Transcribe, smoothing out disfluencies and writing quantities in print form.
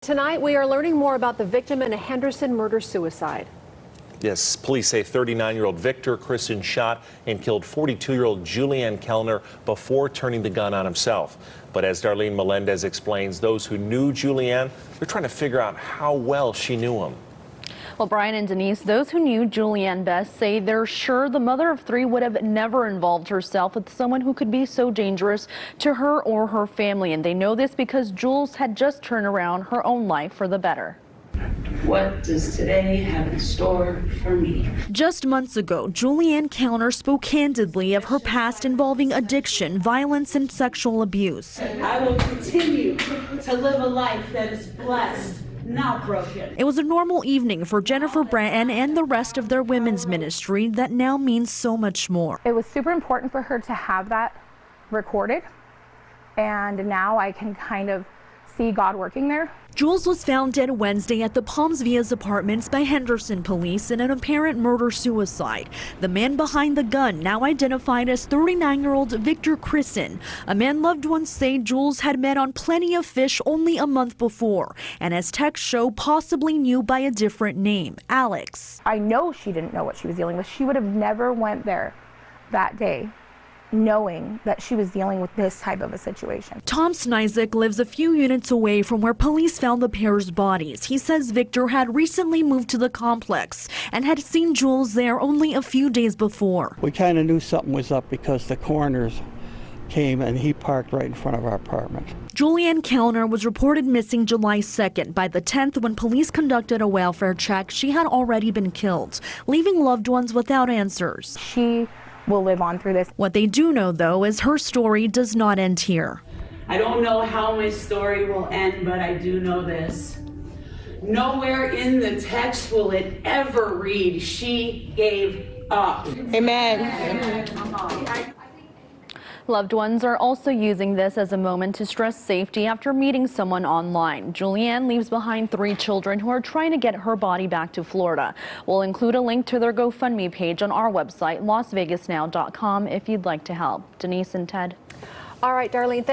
Tonight, we are learning more about the victim in a Henderson murder-suicide. Yes, police say 39-year-old Victor Christen shot and killed 42-year-old Juliane Kellner before turning the gun on himself. But as Darlene Melendez explains, those who knew Juliane, they're trying to figure out how well she knew him. Well, Brian and Denise, those who knew Juliane best say they're sure the mother of three would have never involved herself with someone who could be so dangerous to her or her family. And they know this because Jules had just turned around her own life for the better. What does today have in store for me? Just months ago, Juliane Kellner spoke candidly of her past involving addiction, violence, and sexual abuse. I will continue to live a life that is blessed, not broken. It was a normal evening for Jennifer Bratton and the rest of their women's ministry that now means so much more. It was super important for her to have that recorded, and now I can kind of see God working there. Jules was found dead Wednesday at the Palms Villas apartments by Henderson police in an apparent murder-suicide. The man behind the gun, now identified as 39-year-old Victor Christen, a man loved ones say Jules had met on Plenty of Fish only a month before, and as texts show, possibly knew by a different name, Alex. I know she didn't know what she was dealing with. She would have never went there that day knowing that she was dealing with this type of a situation. Tom Snyzik lives a few units away from where police found the pair's bodies. He says Victor had recently moved to the complex and had seen Jules there only a few days before. We kind of knew something was up because the coroners came and he parked right in front of our apartment. Juliane Kellner was reported missing July 2nd. By the 10th, when police conducted a welfare check, she had already been killed, leaving loved ones without answers. She will live on through this. What they do know, though, is her story does not end here. I don't know how my story will end, but I do know this. Nowhere in the text will it ever read, she gave up. Amen. Loved ones are also using this as a moment to stress safety after meeting someone online. Juliane leaves behind 3 children who are trying to get her body back to Florida. We'll include a link to their GoFundMe page on our website, LasVegasNow.com, if you'd like to help. Denise and Ted. All right, Darlene, thank you.